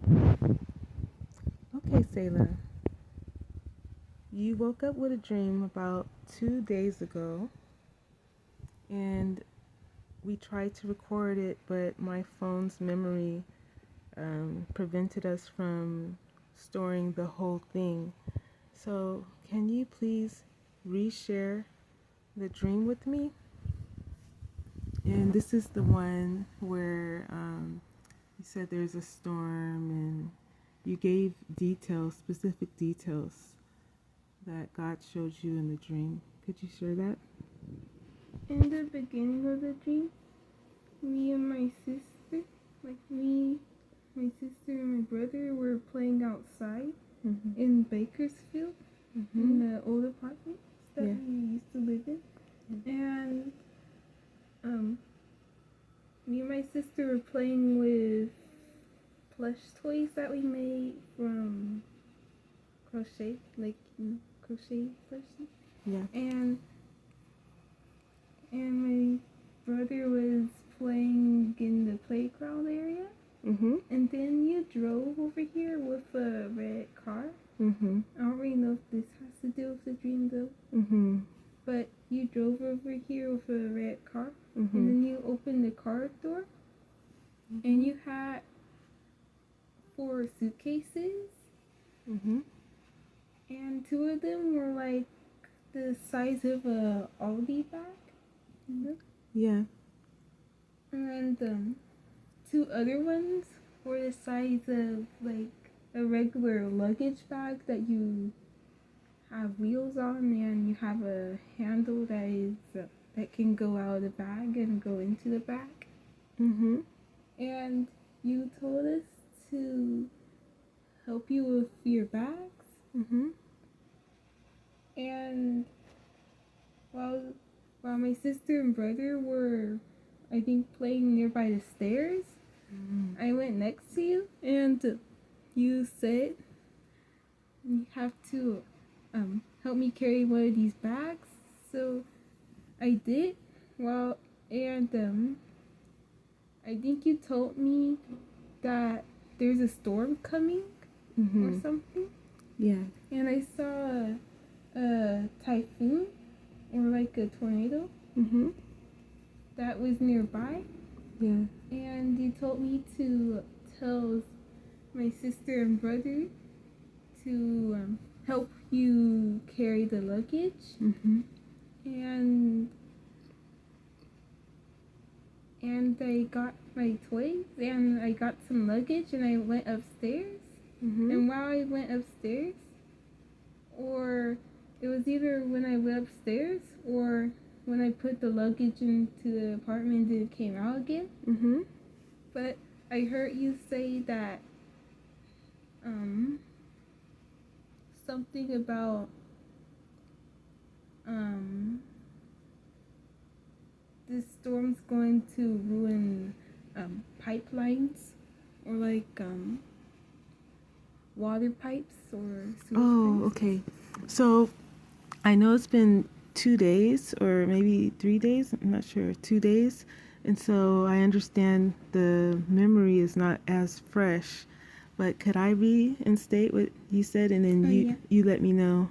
Okay, Sayla, you woke up with a dream about 2 days ago, and we tried to record it, but my phone's memory prevented us from storing the whole thing. So, can you please reshare the dream with me? And this is the one where you said there's a storm and you gave details, specific details that God showed you in the dream. Could you share that? In the beginning of the dream, me and my sister, my sister and my brother were playing outside in Bakersfield in the old apartments that we used to live in. And me and my sister were playing with plush toys that we made from crochet, crochet plushies. Yeah. And my brother was playing in the playground area. And then you drove over here with a red car. I don't really know if this has to do with the dream though. But you drove over here with a red car. And then you opened the car door. And you had 4 suitcases. And 2 of them were like the size of a Aldi bag. Yeah. And 2 other ones were the size of like a regular luggage bag that you have wheels on, and you have a handle that can go out of the bag and go into the bag. And you told us to help you with your bags. And while my sister and brother were, I think, playing nearby the stairs, I went next to you, and you said you have to help me carry one of these bags. So I did. And I think you told me that there's a storm coming or something. Yeah. And I saw a typhoon or like a tornado that was nearby. Yeah. And you told me to tell my sister and brother to help you carry the luggage. And I got my toys and I got some luggage and I went upstairs. And while I went upstairs, or it was either when I went upstairs or when I put the luggage into the apartment and it came out again. But I heard you say that something about this storm's going to ruin pipelines or like water pipes or sewage pipes. Okay. So I know it's been 2 days or maybe 3 days. I'm not sure. 2 days. And so I understand the memory is not as fresh. But could I reinstate what you said, and then you let me know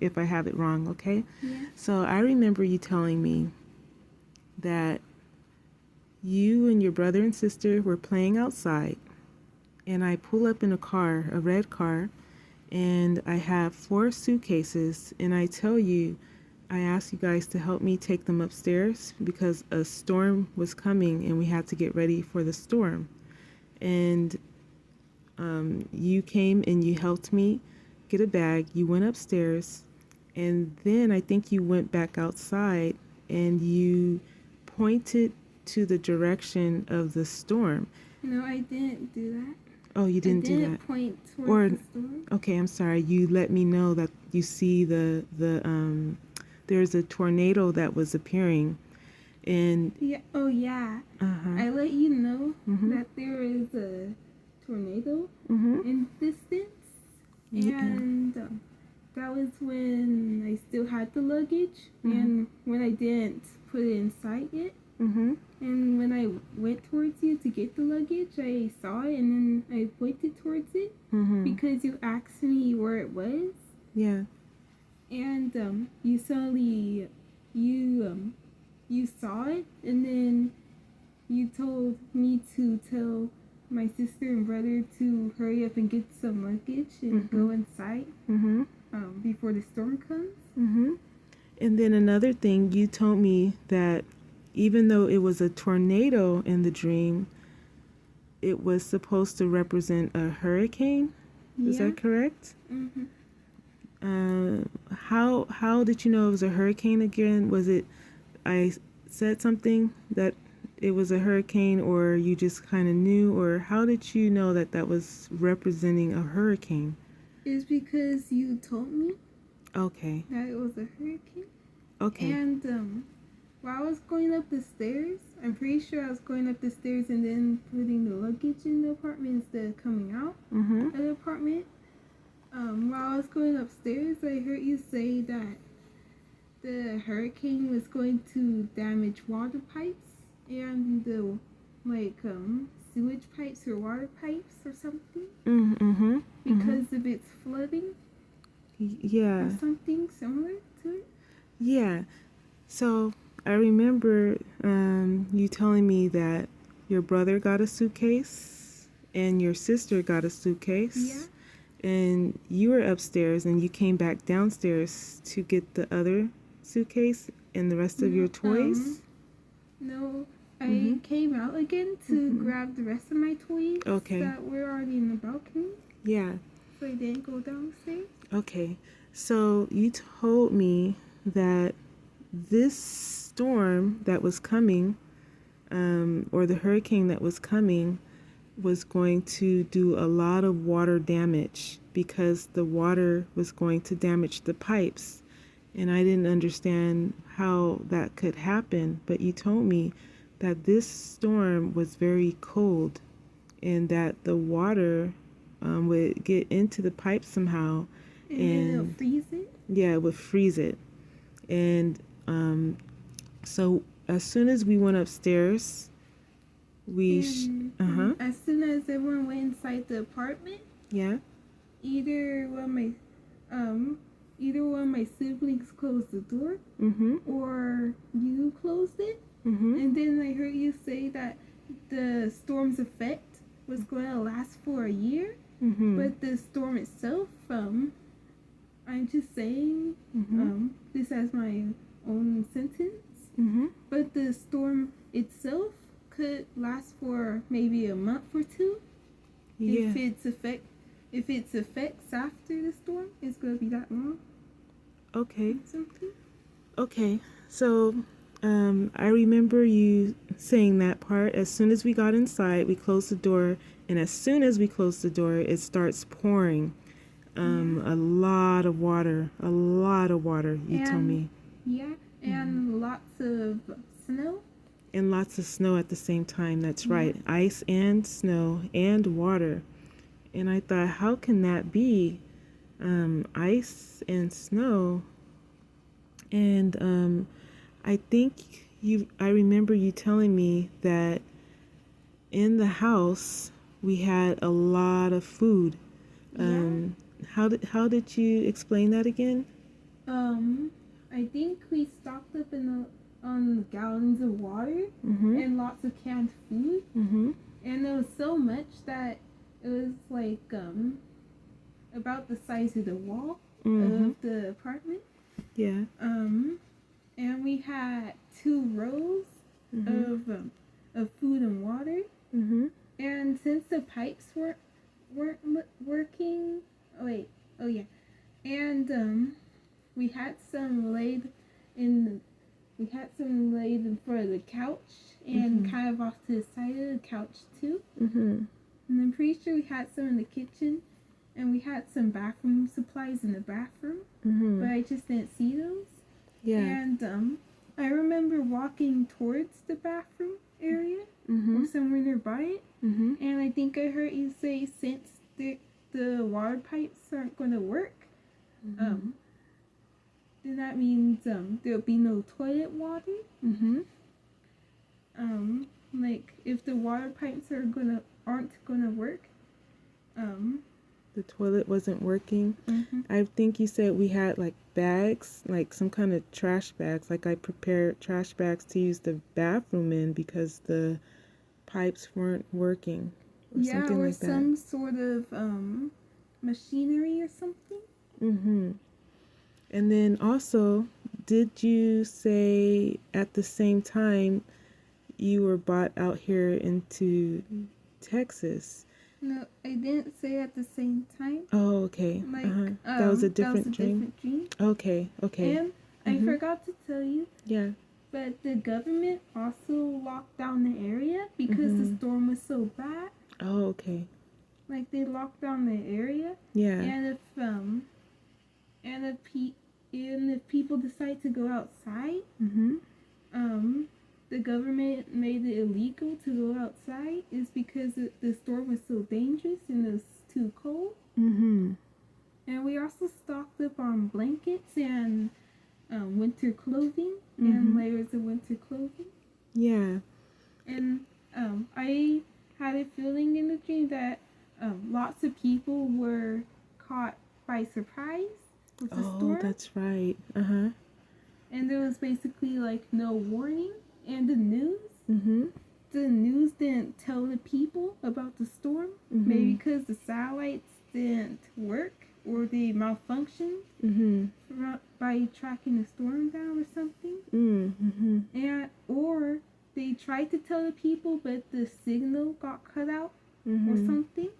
if I have it wrong, okay? Yeah. So I remember you telling me that you and your brother and sister were playing outside, and I pull up in a car, a red car, and I have 4 suitcases, and I tell you, I asked you guys to help me take them upstairs because a storm was coming and we had to get ready for the storm. And you came and you helped me get a bag. You went upstairs, and then I think you went back outside and you pointed to the direction of the storm. No, I didn't do that. Oh, you didn't do that. I didn't point towards the storm. Okay, I'm sorry. You let me know that you see there's a tornado that was appearing, and yeah. Oh yeah. I let you know that there is a tornado in distance, and that was when I still had the luggage, and when I didn't put it inside yet. Mm-hmm. And when I went towards you to get the luggage, I saw it and then I pointed towards it Mm-hmm. because you asked me where it was. Yeah. And you suddenly you saw it, and then you told me to tell my sister and brother to hurry up and get some luggage and go inside Mm-hmm. before the storm comes. Mm-hmm. And then another thing, you told me that even though it was a tornado in the dream, it was supposed to represent a hurricane. Is Yeah. that correct? Mm-hmm. How did you know it was a hurricane again? Was it I said something that it was a hurricane, or you just kind of knew, or how did you know that that was representing a hurricane? It's because you told me Okay. that it was a hurricane. Okay. And while I was going up the stairs, I'm pretty sure I was going up the stairs and then putting the luggage in the apartment instead of coming out Mm-hmm. of the apartment. While I was going upstairs, I heard you say that the hurricane was going to damage water pipes and the sewage pipes or water pipes or something Mm-hmm. because of its flooding Yeah. or something similar to it. Yeah. So I remember you telling me that your brother got a suitcase and your sister got a suitcase. Yeah. And you were upstairs and you came back downstairs to get the other suitcase and the rest of your toys. No, I came out again to grab the rest of my toys Okay. that were already in the balcony. Yeah. So I didn't go downstairs. Okay. So you told me that this storm that was coming, or the hurricane that was coming, was going to do a lot of water damage because the water was going to damage the pipes. And I didn't understand how that could happen, but you told me that this storm was very cold and that the water would get into the pipe somehow. And then it'll freeze it. Yeah, it would freeze it. And so as soon as we went upstairs, As soon as everyone went inside the apartment, yeah. either one of my siblings closed the door, or you closed it, and then I heard you say that the storm's effect was going to last for a year, but the storm itself, I'm just saying this as my own sentence, but the storm itself could last for maybe a month or two. Yeah. If its effects after the storm is going to be that long. Okay. Something. Okay. So I remember you saying that part. As soon as we got inside, we closed the door, and as soon as we closed the door, it starts pouring. A lot of water. You told me. Yeah, and lots of snow. And lots of snow at the same time. That's right. Ice and snow and water. And I thought, how can that be? Ice and snow. And I remember you telling me that in the house we had a lot of food. How did you explain that again? I think we stocked up on gallons of water and lots of canned food, and it was so much that it was like about the size of the wall of the apartment. Yeah. And we had 2 rows of food and water. And since the pipes weren't working, and we had some laid in front of the couch and kind of off to the side of the couch too. And I'm pretty sure we had some in the kitchen, and we had some bathroom supplies in the bathroom, but I just didn't see those. Yeah. And I remember walking towards the bathroom area or somewhere nearby it, and I think I heard you say, since the water pipes aren't going to work, then that means there'll be no toilet water. like if the water pipes aren't gonna work. The toilet wasn't working. Mm-hmm. I think you said we had like bags, like some kind of trash bags. Like I prepared trash bags to use the bathroom in because the pipes weren't working or Yeah, something or like that. some sort of machinery or something. Mm-hmm. And then also, did you say at the same time you were bought out here into Texas? No, I didn't say at the same time. Oh, okay. Like, That was a that was a different dream. different dream. Okay, okay. And I Mhm. forgot to tell you, Yeah. but the government also locked down the area because the Mhm. storm was so bad. Oh, okay. Like they locked down the area, Yeah. and and if pe- and if people decide to go outside, Mhm. um, the government made it illegal to go outside is because the storm was so dangerous and it was too cold. Mhm. And we also stocked up on blankets and winter clothing and Mhm. layers of winter clothing. Yeah. And I had a feeling in the dream that lots of people were caught by surprise with the Oh, storm, that's right. Uh-huh. and there was basically like no warning. And Mhm. the news didn't tell the people about the storm, maybe Mhm. because the satellites didn't work or they malfunctioned Mhm. by tracking the storm down or something. Mhm. And or they tried to tell the people, but the signal got cut out or Mhm. something.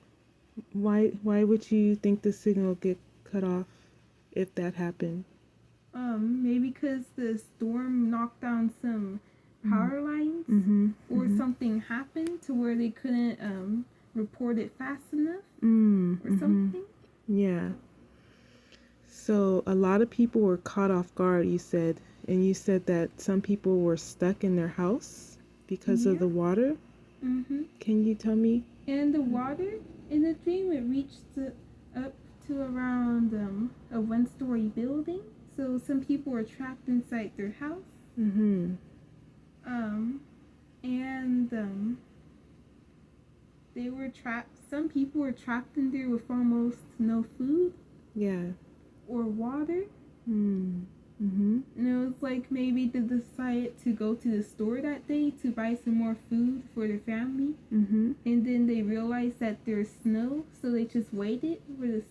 Why would you think the signal get cut off if that happened? Maybe because the storm knocked down some Mhm. power lines, Mhm. or Mhm. something happened to where they couldn't report it fast enough, or Mhm. something. Yeah. So a lot of people were caught off guard, you said, and you said that some people were stuck in their house because of Yeah. the water. Mm-hmm. Can you tell me? And the water in the dream, it reached up to around a one-story building. So some people were trapped inside their house. Mhm. Um, and they were trapped. Some people were trapped in there with almost no food Yeah. or water. Mm. Mhm. And it was like maybe they decided to go to the store that day to buy some more food for their family. Mhm. And then they realized that there's snow, so they just waited for the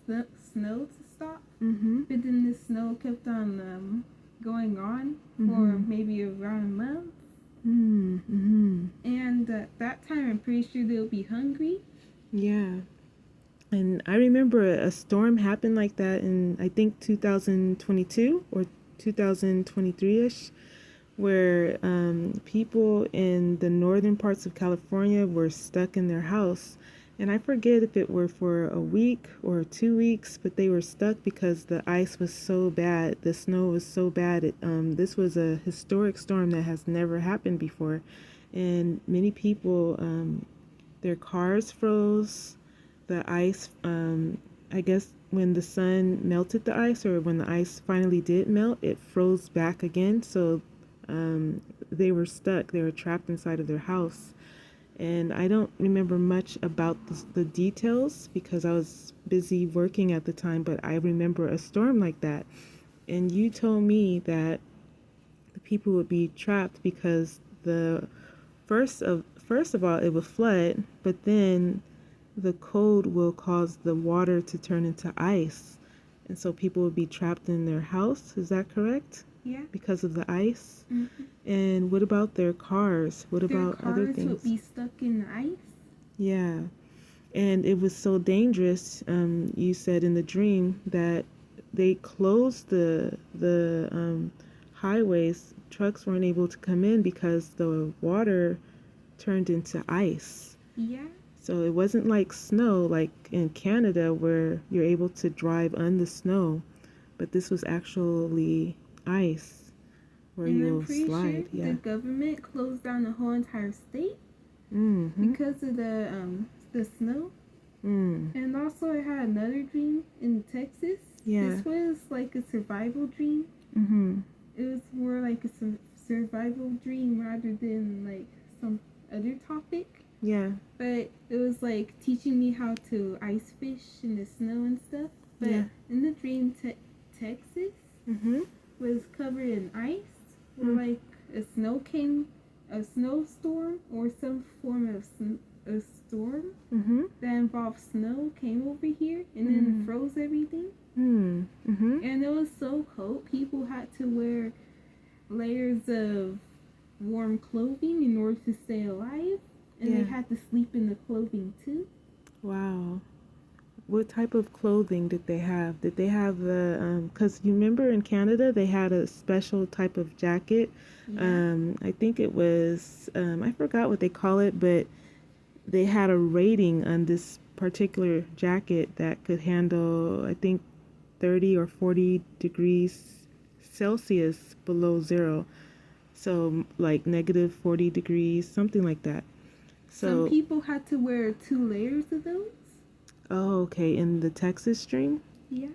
snow to stop. Mhm. But then the snow kept on going on for Mhm. maybe around a month. Mhm. And at that time, I'm pretty sure they'll be hungry. Yeah. And I remember a storm happened like that in I think 2022 or 2023ish, where people in the northern parts of California were stuck in their house. And I forget if it were for a week or 2 weeks, but they were stuck because the ice was so bad, the snow was so bad. This was a historic storm that has never happened before, and many people, their cars froze. The ice, I guess, when the sun melted the ice, or when the ice finally did melt, it froze back again. So they were stuck. They were trapped inside of their house. And I don't remember much about the details because I was busy working at the time, but I remember a storm like that. And you told me that the people would be trapped because the first of all it would flood, but then the cold will cause the water to turn into ice. And so people would be trapped in their house. Is that correct? Yeah. Because of the ice? Mm-hmm. And what about their cars? What Their about other cars would things? be stuck in the ice. Yeah. And it was so dangerous, you said in the dream, that they closed the highways. Trucks weren't able to come in because the water turned into ice. Yeah. So it wasn't like snow, like in Canada, where you're able to drive on the snow, but this was actually ice where And I'm you'll pretty sure slide. the Yeah. government closed down the whole entire state Mm-hmm. because of the snow. Mm. And also, I had another dream in Texas. Yeah. This was like a survival dream. Mm-hmm. It was more like a survival dream rather than like some other topic, Yeah. but it was like teaching me how to ice fish in the snow and stuff. But Yeah. in the dream, Texas Mhm. was covered in ice, or Mm. like a snowstorm or some form of a storm Mhm. that involved snow came over here and then froze everything. Mhm. And it was so cold. People had to wear layers of warm clothing in order to stay alive, and they Yeah. had to sleep in the clothing too. Wow. What type of clothing did they have? Did they have the, because you remember in Canada they had a special type of jacket. Yeah. I think it was, I forgot what they call it, but they had a rating on this particular jacket that could handle, I think, 30 or 40 degrees Celsius below zero. So, like negative 40 degrees, something like that. Some So, people had to wear 2 layers of those. oh, okay, in the Texas stream? Yeah.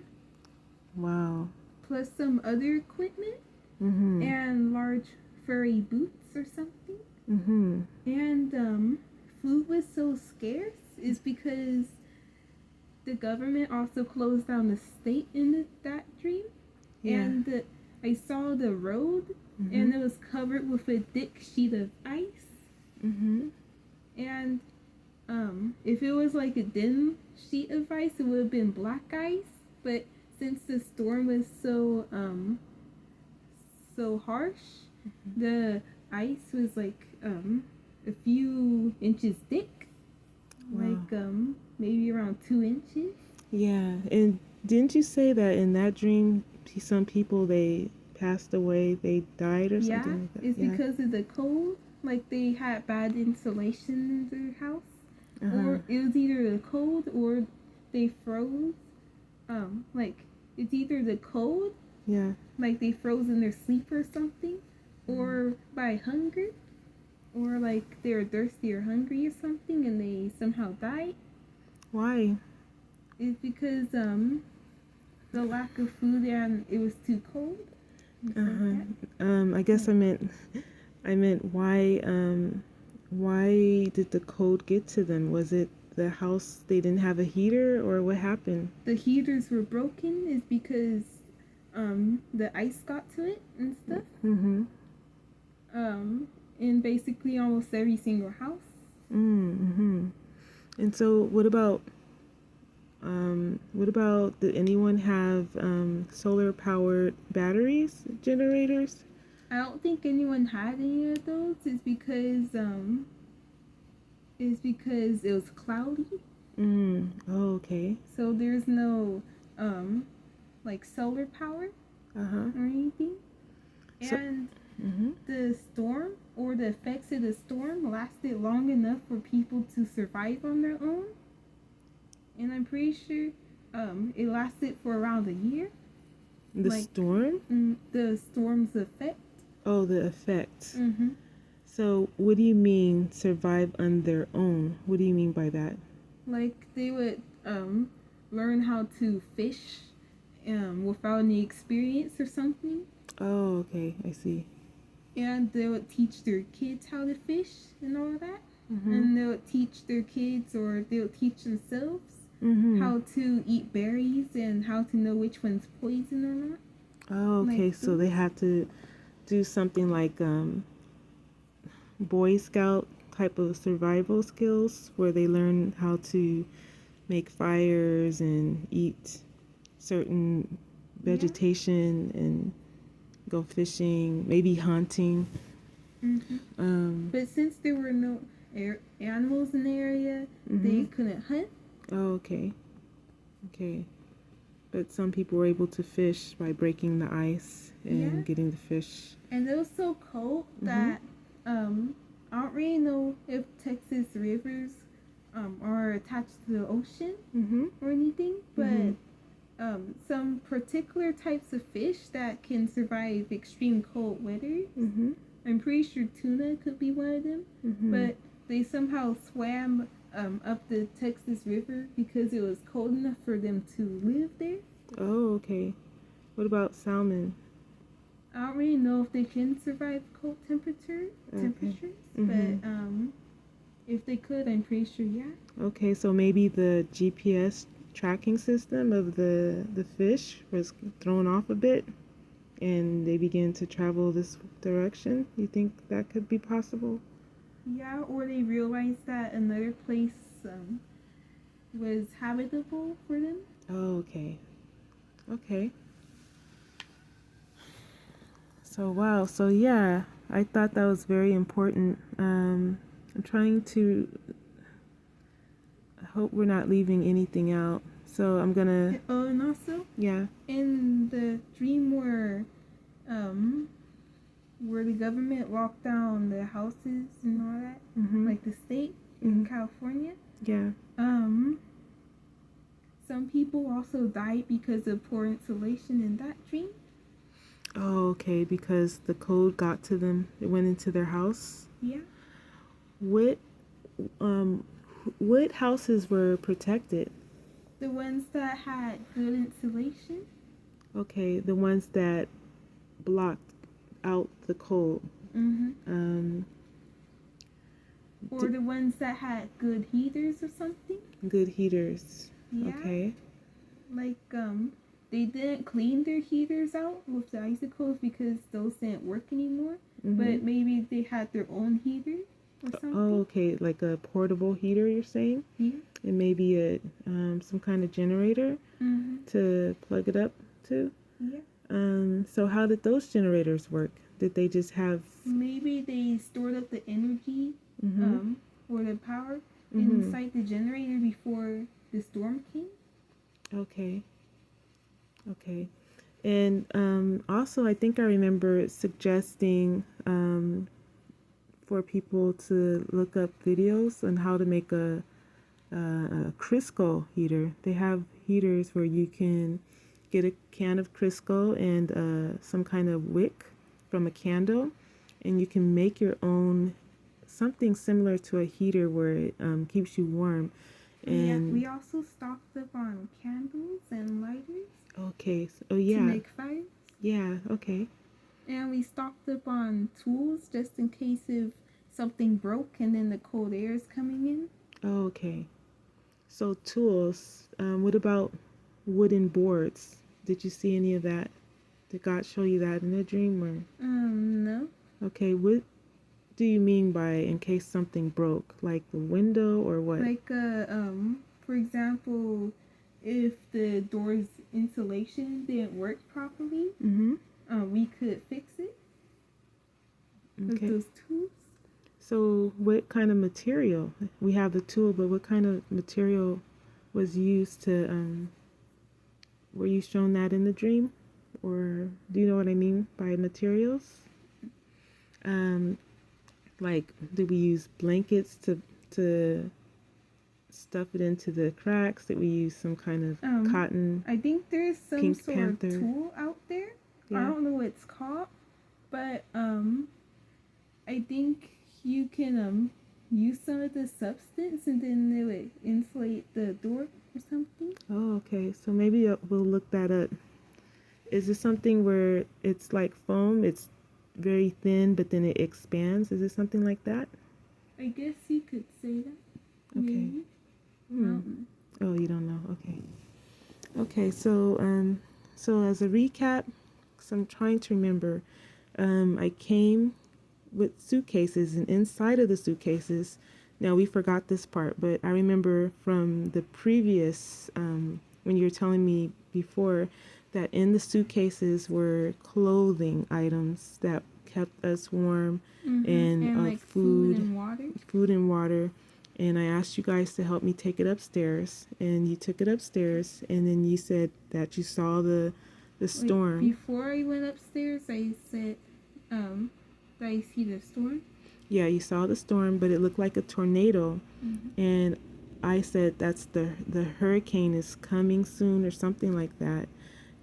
Wow. Plus some other equipment Mm-hmm. and large furry boots or something. Mm-hmm. And food was so scarce is because the government also closed down the state in that dream. Yeah. And I saw the road, Mm-hmm. and it was covered with a thick sheet of ice. Mm-hmm. And if it was like a thin sheet of ice, it would have been black ice. But since the storm was so harsh, the ice was like a few inches thick, Wow. like maybe around 2 inches. Yeah. And didn't you say that in that dream, some people they passed away, they died or Yeah, something like that? it's Yeah. because of the cold. Like they had bad insulation in their house, Uh-huh. or it was either the cold or they froze. Like it's either the cold, Yeah. like they froze in their sleep or something, or by hunger, or like they were thirsty or hungry or something, and they somehow died. Why? It's because the lack of food and it was too cold. Uh-huh. Like I guess I meant why did the cold get to them? Was it the house they didn't have a heater or what happened? the heaters were broken is because the ice got to it and stuff. Mm-hmm. In basically almost every single house. Mm-hmm. And so what about did anyone have solar powered batteries, generators? I don't think anyone had any of those. Is because it was cloudy, Oh, okay. so there's no like solar power Uh-huh. or anything. So And mm-hmm. the storm or the effects of the storm lasted long enough for people to survive on their own. And I'm pretty sure it lasted for around a year. The Like storm? the storm's effect. Oh, the effects. Mm-hmm. So what do you mean survive on their own? What do you mean by that? Like they would learn how to fish without any experience or something. Oh, okay. I see. And they would teach their kids how to fish and all of that. Mm-hmm. And they would teach their kids, or they would teach themselves Mm-hmm. how to eat berries and how to know which one's poison or not. Oh, okay. Like So they have to do something like Boy Scout type of survival skills where they learn how to make fires and eat certain vegetation and go fishing, maybe hunting. Mm-hmm. But since there were no animals in the area, they couldn't hunt. Oh, okay. Okay. But some people were able to fish by breaking the ice and getting the fish. And it was so cold that I don't really know if Texas rivers are attached to the ocean or anything, but some particular types of fish that can survive extreme cold weather. I'm pretty sure tuna could be one of them, but they somehow swam up the Texas River because it was cold enough for them to live there. Oh, okay. What about salmon? I don't really know if they can survive cold temperatures, Mm-hmm. but if they could, I'm pretty sure, yeah. Okay, so maybe the GPS tracking system of the fish was thrown off a bit and they began to travel this direction. You think that could be possible? Yeah, or they realized that another place was habitable for them. Oh, okay. Okay. So wow. So yeah, I thought that was very important. I'm trying to. I hope we're not leaving anything out. So I'm gonna. Oh, and also Yeah. in the dream where the government locked down the houses and all that, Mm-hmm. like the state in Mm-hmm. California, Yeah. some people also died because of poor insulation in that dream. Oh, okay. Because the cold got to them. It went into their house. Yeah. What um, what houses were protected? The ones that had good insulation. Okay, the ones that blocked out the cold. Mm-hmm. Um, Or the ones that had good heaters or something. good heaters. Yeah. Okay. Like they didn't clean their heaters out with the icicles because those didn't work anymore. Mm-hmm. But maybe they had their own heater or something. Oh, okay, like a portable heater, you're saying? Yeah. And maybe a some kind of generator Mm-hmm. to plug it up to. Yeah. So how did those generators work? Did they just have? Maybe they stored up the energy Mm-hmm. or the power Mm-hmm. inside the generator before the storm came. Okay. Okay. And also, I think I remember suggesting for people to look up videos on how to make a Crisco heater. They have heaters where you can get a can of Crisco and some kind of wick from a candle, and you can make your own something similar to a heater where it keeps you warm. And yeah, we also stocked up on candles and lighters. Okay. So, oh yeah. To make fires. Yeah. Okay. And we stocked up on tools just in case if something broke and then the cold air is coming in. Oh, okay. So tools. What about wooden boards? Did you see any of that? Did God show you that in a dream or? No. Okay. What do you mean by in case something broke, like the window or what? Like for example, if the door's insulation didn't work properly, Mm-hmm. We could fix it with Okay. those tools. So what kind of material? We have the tool, but what kind of material was used to? Were you shown that in the dream, or do you know what I mean by materials? Um, like, did we use blankets to stuff it into the cracks? Did we use some kind of cotton? I think there's some Pink sort Panther. of tool out there. Yeah. I don't know what it's called, but I think you can use some of the substance and then it would insulate the door or something. Oh, okay. So maybe we'll look that up. Is it something where it's like foam? It's very thin, but then it expands. Is it something like that? I guess you could say that. Okay. Maybe. Oh, you don't know. Okay. Okay. So as a recap, because I'm trying to remember, I came with suitcases, and inside of the suitcases, now we forgot this part, but I remember from the previous when you were telling me before that in the suitcases were clothing items that kept us warm and like food and water. Food and water. And I asked you guys to help me take it upstairs, and you took it upstairs, and then you said that you saw the storm. Before I went upstairs, I said, did I see the storm? Yeah, you saw the storm, but it looked like a tornado. And I said that's the hurricane is coming soon or something like that.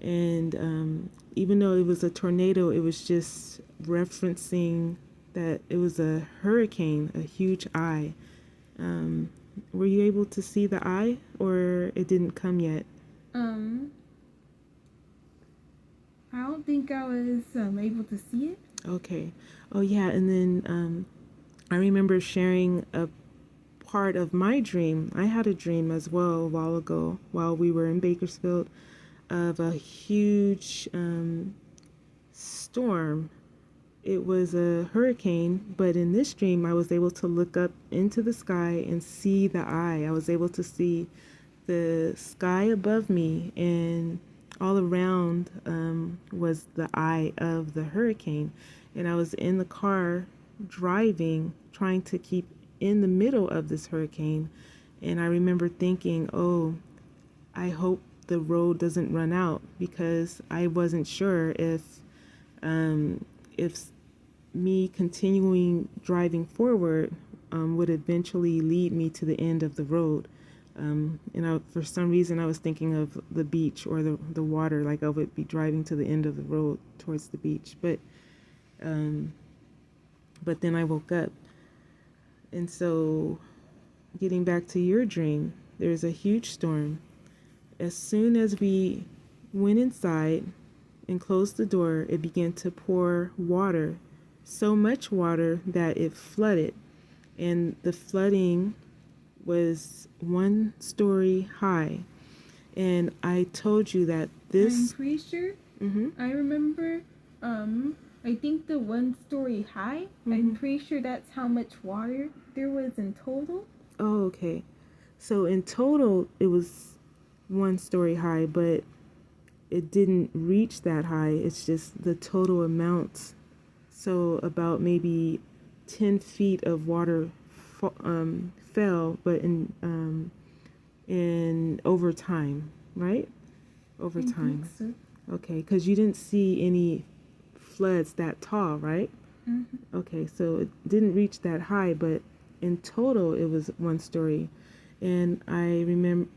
And even though it was a tornado, it was just referencing that it was a hurricane, a huge eye. Were you able to see the eye, or it didn't come yet? I don't think I was able to see it. Okay. Oh, yeah. And then I remember sharing a part of my dream. I had a dream as well a while ago while we were in Bakersfield of a huge storm. It was a hurricane, but in this dream, I was able to look up into the sky and see the eye. I was able to see the sky above me, and all around was the eye of the hurricane. And I was in the car driving, trying to keep in the middle of this hurricane. And I remember thinking, oh, I hope the road doesn't run out, because I wasn't sure if me continuing driving forward would eventually lead me to the end of the road. For some reason, I was thinking of the beach or the water, like I would be driving to the end of the road towards the beach. Um, but then I woke up. And so, getting back to your dream, there's a huge storm. As soon as we went inside and closed the door, it began to pour water, so much water that it flooded. And the flooding was 1 story high. And I told you that this. I'm pretty sure. Mm-hmm. I remember. I think the 1 story high. Mm-hmm. I'm pretty sure that's how much water there was in total. Oh, okay. So in total, it was 1 story high, but it didn't reach that high. It's just the total amount. So about maybe 10 feet of water fell, but in over time, right? Over time. I think so. Okay, because you didn't see any floods that tall, right? Mm-hmm. Okay, so it didn't reach that high, but in total it was 1 story. And I remember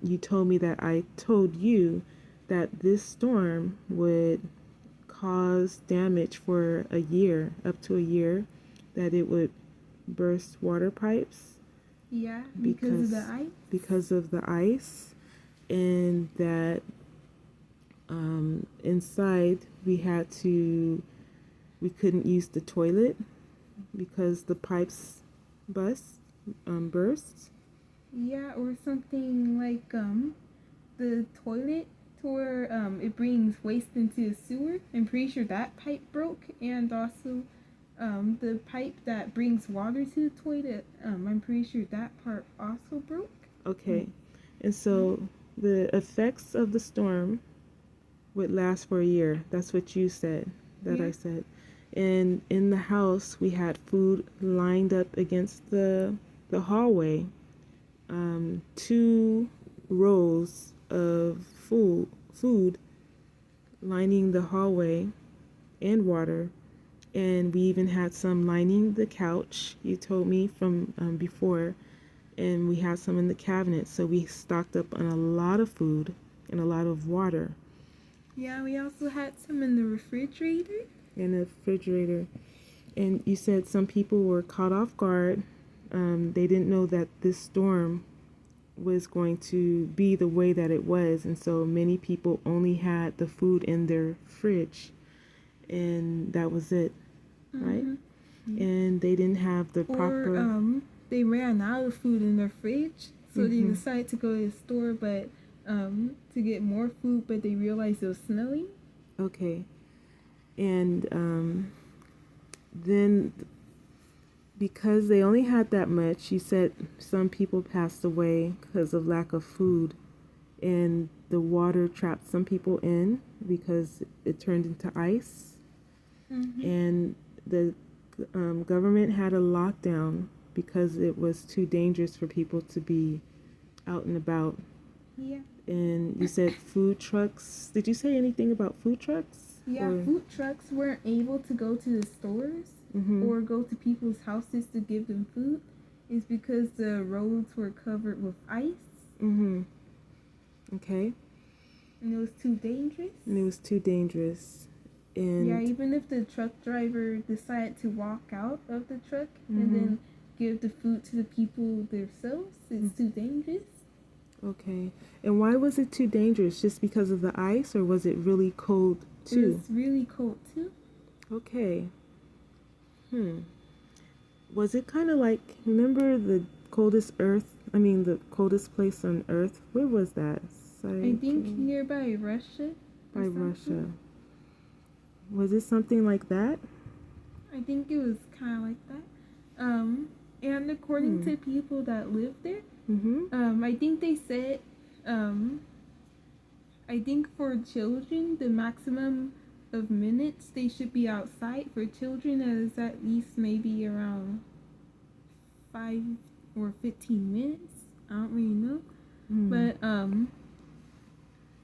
you told me that I told you that this storm would cause damage for a year, up to a year, that it would burst water pipes. Yeah, because of the ice. Because of the ice, and that inside we couldn't use the toilet because the pipes burst. Yeah, or something like the toilet to where it brings waste into the sewer. I'm pretty sure that pipe broke, and also the pipe that brings water to the toilet. I'm pretty sure that part also broke. Okay, and so the effects of the storm would last for a year. That's what you said. I said. And in the house, we had food lined up against the hallway. 2 rows of food lining the hallway, and water. And we even had some lining the couch, you told me from before. And we had some in the cabinet. So we stocked up on a lot of food and a lot of water. Yeah, we also had some in the refrigerator. And you said some people were caught off guard. They didn't know that this storm was going to be the way that it was. And so many people only had the food in their fridge. And that was it, right? Mm-hmm. And they didn't have the proper... Or they ran out of food in their fridge. So they decided to go to the store to get more food, but they realized it was snowing. Okay. And then, because they only had that much, you said some people passed away because of lack of food, and the water trapped some people in because it turned into ice. Mm-hmm. And the government had a lockdown because it was too dangerous for people to be out and about. Yeah. And you said food trucks. Did you say anything about food trucks? Yeah, food trucks weren't able to go to the stores or go to people's houses to give them food. It's because the roads were covered with ice. Okay. And it was too dangerous. And yeah, even if the truck driver decided to walk out of the truck and then give the food to the people themselves, it's too dangerous. Okay. And why was it too dangerous? Just because of the ice, or was it really cold It was really cold too. Okay. Was it kind of like, remember the coldest the coldest place on Earth? Where was that? I think nearby Russia. By Russia. Was it something like that? I think it was kind of like that. And according to people that live there, I think they said, I think for children, the maximum of minutes they should be outside for children is at least maybe around 5 or 15 minutes. I don't really know, but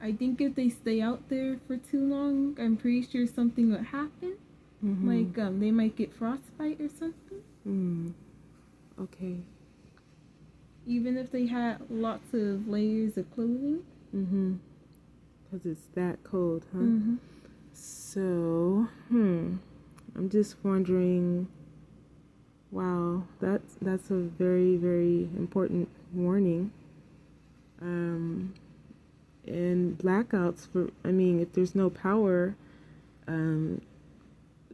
I think if they stay out there for too long, I'm pretty sure something would happen. Like they might get frostbite or something. Okay. Even if they had lots of layers of clothing. Because it's that cold, huh? So, I'm just wondering. Wow, that's a very, very important warning. And blackouts if there's no power,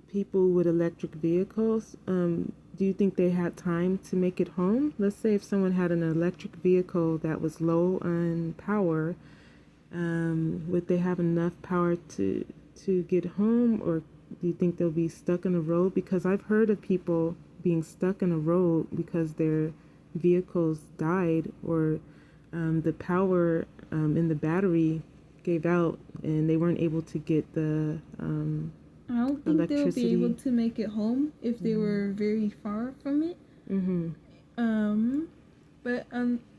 people with electric vehicles, do you think they had time to make it home? Let's say if someone had an electric vehicle that was low on power, would they have enough power to get home, or do you think they'll be stuck on the road? Because I've heard of people being stuck on a road because their vehicles died, or the power in the battery gave out and they weren't able to get the I don't think they'll be able to make it home if they were very far from it. But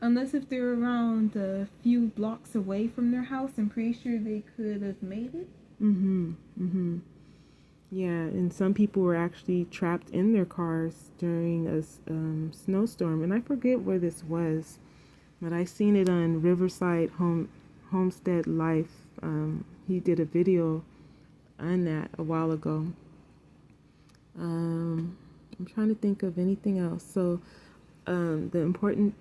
unless if they're around a few blocks away from their house, I'm pretty sure they could have made it. Yeah, and some people were actually trapped in their cars during a snowstorm, and I forget where this was, but I seen it on Riverside Homestead Life. He did a video on that a while ago. I'm trying to think of anything else. So the important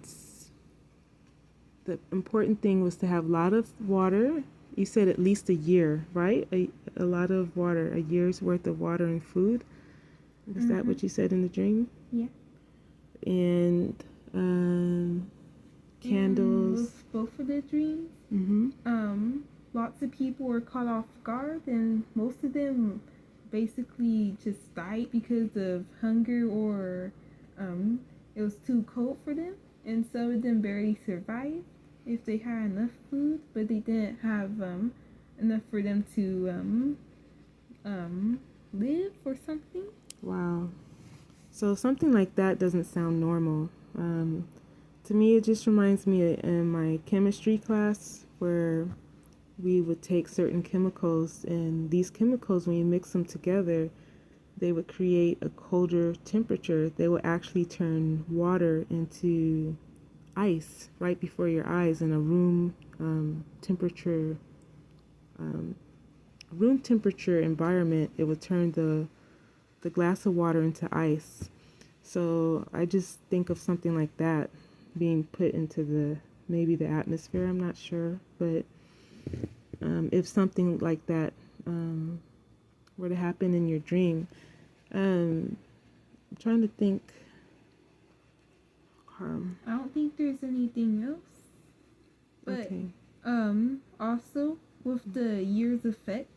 thing was to have a lot of water. You said at least a year, right? A lot of water, a year's worth of water and food. Is that what you said in the dream? Yeah. And candles. Both of the dreams. Lots of people were caught off guard, and most of them basically just died because of hunger, or it was too cold for them. And some of them barely survived if they had enough food, but they didn't have enough for them to live or something. Wow. So something like that doesn't sound normal. To me, it just reminds me in my chemistry class where we would take certain chemicals, and these chemicals, when you mix them together, they would create a colder temperature. They would actually turn water into ice right before your eyes in a room temperature environment. It would turn the glass of water into ice. So I just think of something like that being put into maybe the atmosphere. I'm not sure, but if something like that were to happen in your dream, I'm trying to think. I don't think there's anything else. But okay. Also with the year's effect,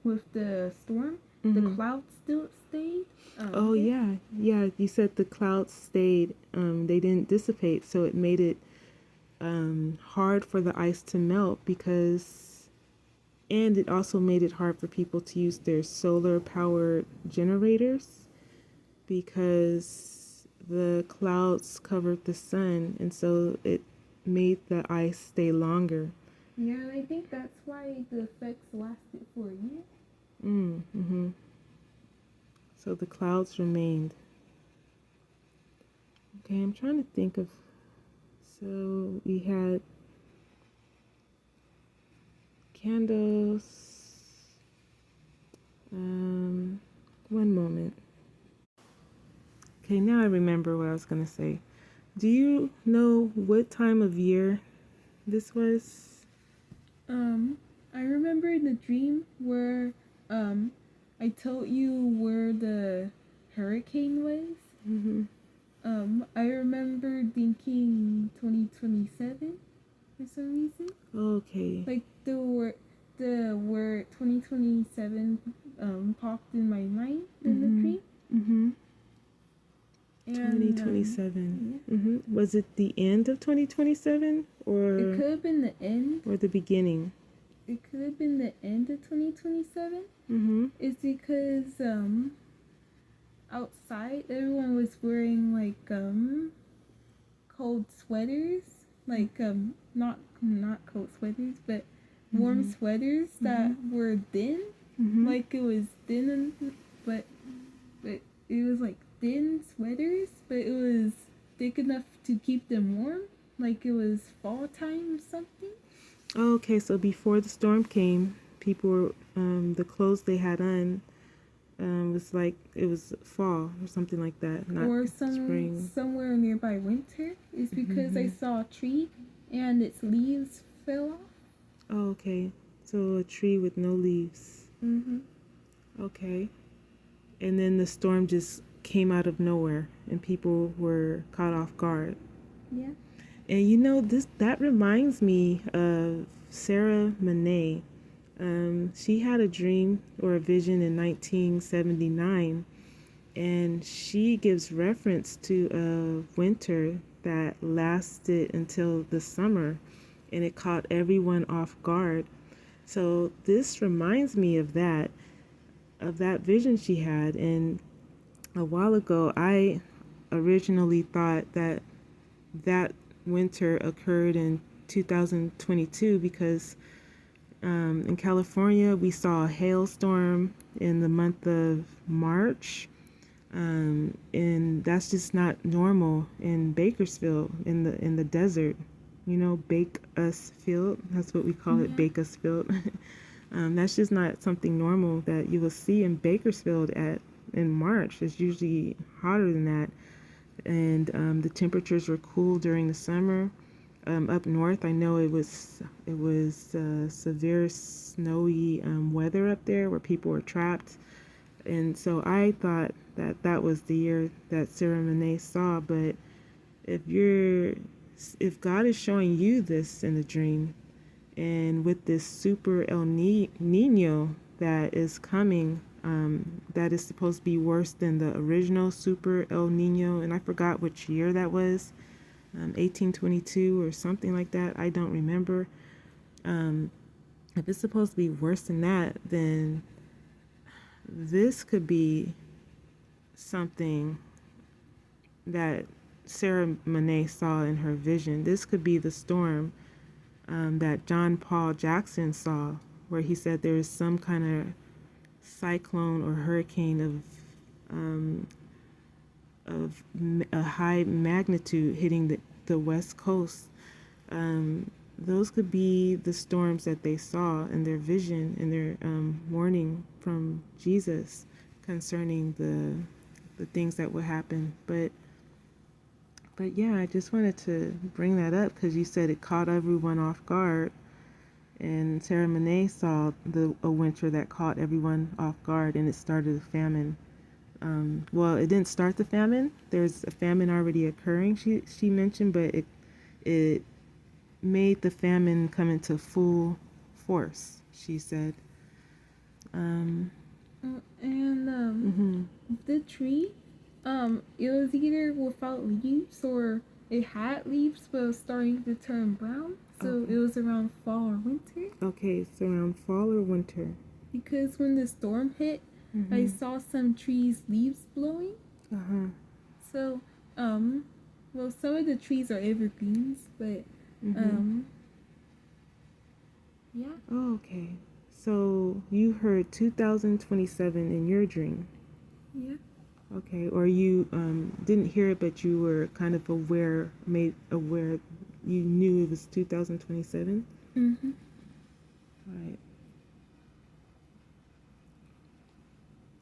with the storm, the clouds still stayed. Yeah. You said the clouds stayed. They didn't dissipate, so it made it hard for the ice to melt, and it also made it hard for people to use their solar powered generators because the clouds covered the sun, and so it made the ice stay longer. Yeah, and I think that's why the effects lasted for a year. So the clouds remained. Okay, I'm trying to think of. So we had candles. One moment. Okay, now I remember what I was going to say. Do you know what time of year this was? I remember in the dream where I told you where the hurricane was. Mm-hmm. I remember thinking 2027 for some reason. Okay. Like the word 2027 popped in my mind in the Mm-hmm. dream. Mm-hmm. And 2027. yeah, Mm-hmm. Was it the end of 2027 it or could have been the end. the beginning? It could have been the end of 2027. Mm-hmm. It's because outside everyone was wearing like cold sweaters, like not cold sweaters, but warm Mm-hmm. sweaters that were thin, Mm-hmm. like it was thin, but but it was like thin sweaters, but it was thick enough to keep them warm, like it was fall time or something. Okay, so before the storm came, people were the clothes they had on was like it was fall or something like that, not Or spring. somewhere nearby winter is because I Mm-hmm. saw a tree and its leaves fell off. Oh, okay. So a tree with no leaves. Mm-hmm. Okay. And then the storm just came out of nowhere and people were caught off guard. Yeah. And you know, this that reminds me of Sarah Monet. She had a dream or a vision in 1979, and she gives reference to a winter that lasted until the summer, and it caught everyone off guard. So this reminds me of that vision she had. And a while ago, I originally thought that that winter occurred in 2022 because in California we saw a hailstorm in the month of March, and that's just not normal in Bakersfield in the desert. You know, Bake Us Field. That's what we call it, Yeah. Bake Us Field. That's just not something normal that you will see in Bakersfield at in March. It's usually hotter than that, and the temperatures were cool during the summer. Up north, I know it was severe snowy weather up there where people were trapped, and so I thought that that was the year that Sarah Monet saw. But if you're if God is showing you this in a dream, and with this Super El Nino that is coming, that is supposed to be worse than the original Super El Nino, and I forgot which year that was, 1822 or something like that. I don't remember. Um, if it's supposed to be worse than that, then this could be something that Sarah Monet saw in her vision. This could be the storm that John Paul Jackson saw, where he said there is some kind of cyclone or hurricane of a high magnitude hitting the west coast. Those could be the storms that they saw in their vision, in their warning from Jesus concerning the things that would happen. But yeah, I just wanted to bring that up because you said it caught everyone off guard, and Sarah Monet saw a winter that caught everyone off guard, and it started a famine. Well, it didn't start the famine. There's a famine already occurring. She mentioned, but it made the famine come into full force. She said. And Mhm. the tree, it was either without leaves or it had leaves but it was starting to turn brown. So Okay. it was around fall or winter. Okay, so around fall or winter. Because when the storm hit, I Mhm. saw some trees' leaves blowing. Uh huh. So, well, some of the trees are evergreens, but Mhm. um, yeah, Oh, okay. So you heard 2027 in your dream. yeah. Okay, or you didn't hear it, but you were kind of aware, made aware, you knew it was 2027. Mhm. Right.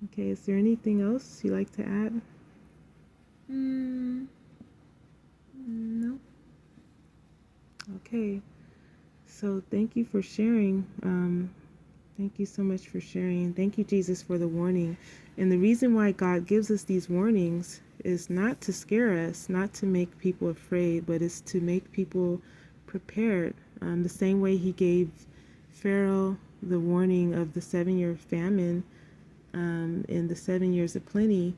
Okay, is there anything else you'd like to add? Mm, no. Okay, So thank you for sharing. Thank you so much for sharing. Thank you, Jesus, for the warning. And the reason why God gives us these warnings is not to scare us, not to make people afraid, but it's to make people prepared. The same way He gave Pharaoh the warning of the 7-year famine in the 7 years of plenty,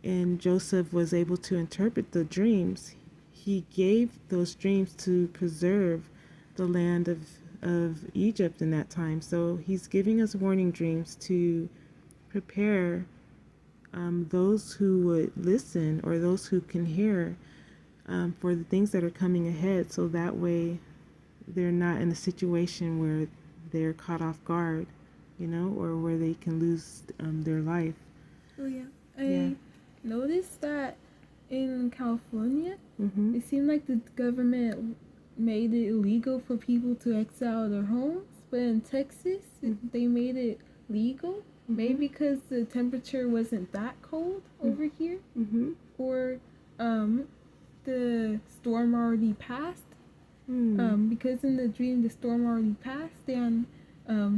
and Joseph was able to interpret the dreams. He gave those dreams to preserve the land of Egypt in that time. So he's giving us warning dreams to prepare those who would listen or those who can hear for the things that are coming ahead. So that way they're not in a situation where they're caught off guard, or where they can lose their life. Oh yeah, Yeah. I noticed that in California, Mm-hmm. it seemed like the government made it illegal for people to exit out of their homes, but in Texas, they made it legal. Maybe because the temperature wasn't that cold over here, Mm-hmm. or the storm already passed. Because in the dream the storm already passed and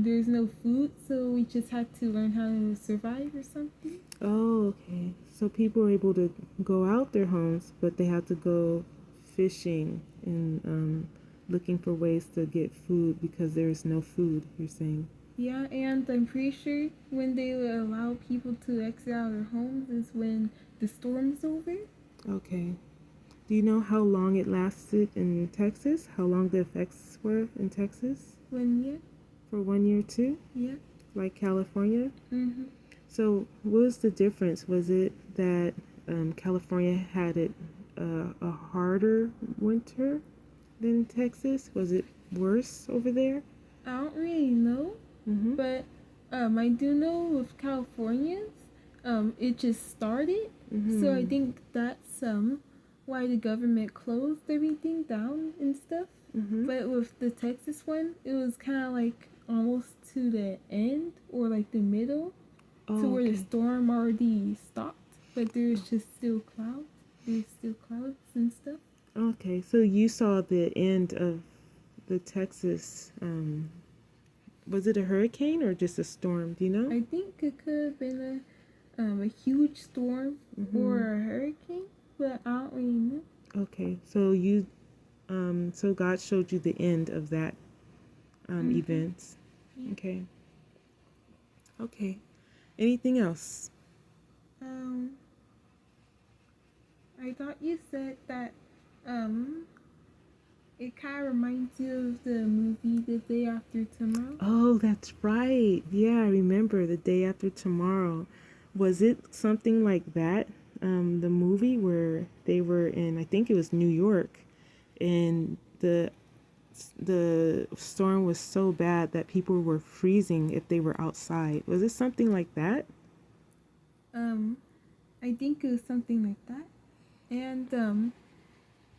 there's no food, so we just had to learn how to survive or something. Oh, okay. So people were able to go out their homes, but they had to go fishing and looking for ways to get food because there's no food, you're saying. Yeah, and I'm pretty sure when they would allow people to exit out of their homes is when the storm's over. Okay. Do you know how long it lasted in Texas? How long the effects were in Texas? 1 year. For 1 year too? Yeah. Like California? Mhm. So what was the difference? Was it that California had a harder winter than Texas? Was it worse over there? I don't really know, Mm-hmm. but I do know with Californians, it just started, so I think that's why the government closed everything down and stuff. Mm-hmm. But with the Texas one, it was kind of like almost to the end or like the middle, to where the storm already stopped, but there's just still clouds. There's still clouds and stuff. Okay, so you saw the end of the Texas. Was it a hurricane or just a storm? Do you know? I think it could have been a huge storm or a hurricane, but I don't really know. Okay, so God showed you the end of that event. Yeah. Okay. Okay. Anything else? Um, I thought you said that um, it kind of reminds you of the movie The Day After Tomorrow. Oh, that's right. Yeah, I remember The Day After Tomorrow. Was it something like that? The movie where they were in, I think it was New York, and the storm was so bad that people were freezing if they were outside. Was it something like that? I think it was something like that. And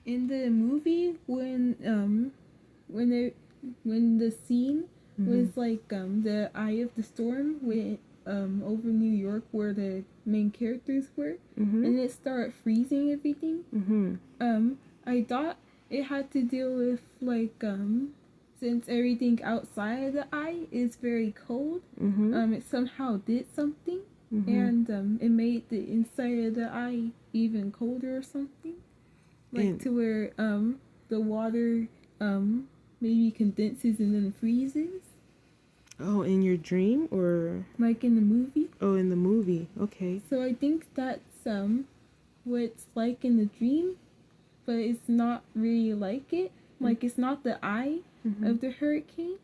in the movie, when the scene was like the eye of the storm went over New York where the main characters were, and it started freezing everything. I thought it had to deal with like since everything outside of the eye is very cold, it somehow did something, and it made the inside of the eye even colder or something, like And- to where the water maybe condenses and then freezes, Oh, in your dream or like in the movie. oh, in the movie? Okay. So I think that's what it's like in the dream, but it's not really like it. Like it's not the eye of the hurricane.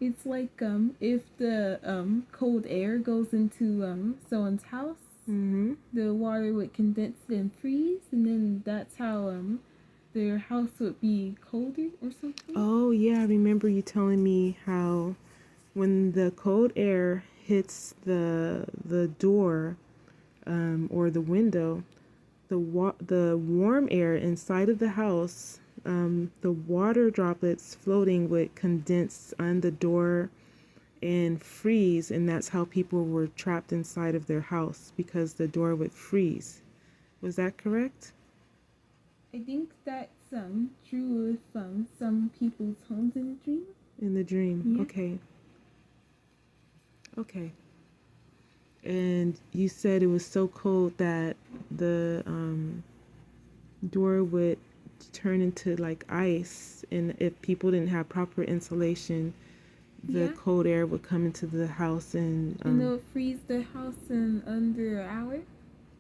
It's like if the cold air goes into someone's house, the water would condense and freeze, and then that's how their house would be colder or something. Oh, yeah, I remember you telling me how when the cold air hits the door or the window, the warm air inside of the house, the water droplets floating would condense on the door and freeze, and that's how people were trapped inside of their house because the door would freeze. Was that correct? I think that's drew some people's homes in a dream. In the dream. Yeah. Okay. Okay. And you said it was so cold that the door would turn into like ice, and if people didn't have proper insulation, the Yeah. cold air would come into the house, and It'll freeze the house in under an hour.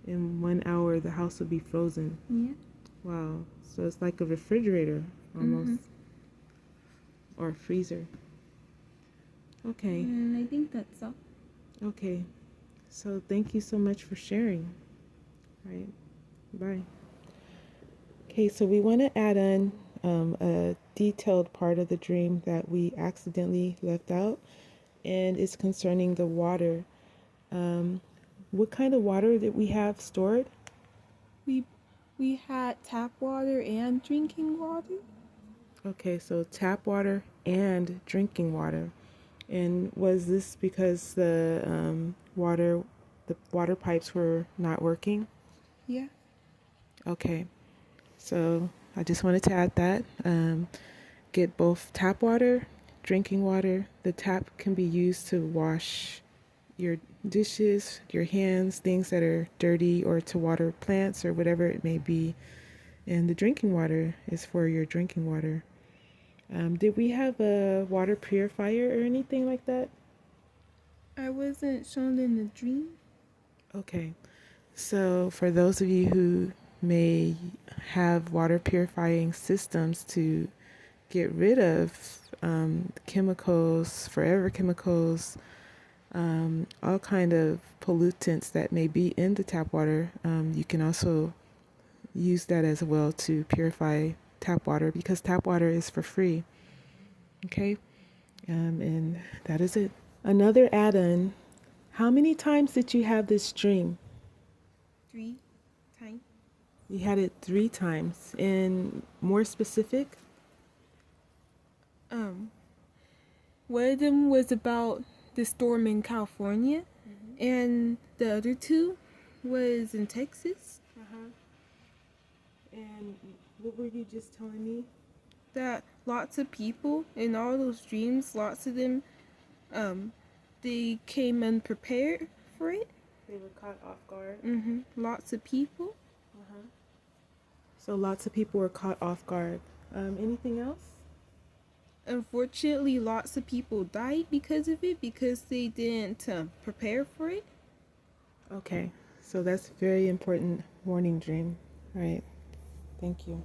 in 1 hour the house would be frozen. Yeah. Wow. So it's like a refrigerator almost, Mm-hmm. or a freezer. Okay. And I think that's all. Okay. So thank you so much for sharing. Right. Bye. Okay, so we want to add on a detailed part of the dream that we accidentally left out, and it's concerning the water. What kind of water did we have stored? We had tap water and drinking water. Okay, so tap water and drinking water. And was this because the water pipes were not working? Yeah. Okay, so I just wanted to add that. Get both tap water, drinking water. The tap can be used to wash your dishes, your hands, things that are dirty, or to water plants or whatever it may be. And the drinking water is for your drinking water. Did we have a water purifier or anything like that? I wasn't shown in the dream. Okay. So for those of you who may have water purifying systems to get rid of chemicals, forever chemicals, all kind of pollutants that may be in the tap water, you can also use that as well to purify tap water, because tap water is for free. Okay, and that is it. Another add-on. How many times did you have this dream? 3 times. You had it 3 times. And more specific? One of them was about the storm in California, and the other 2 was in Texas. And what were you just telling me? That lots of people in all those dreams, lots of them, they came unprepared for it. They were caught off guard. Lots of people. So lots of people were caught off guard. Anything else? Unfortunately, lots of people died because of it, because they didn't prepare for it. Okay, so that's a very important warning dream. All right, thank you.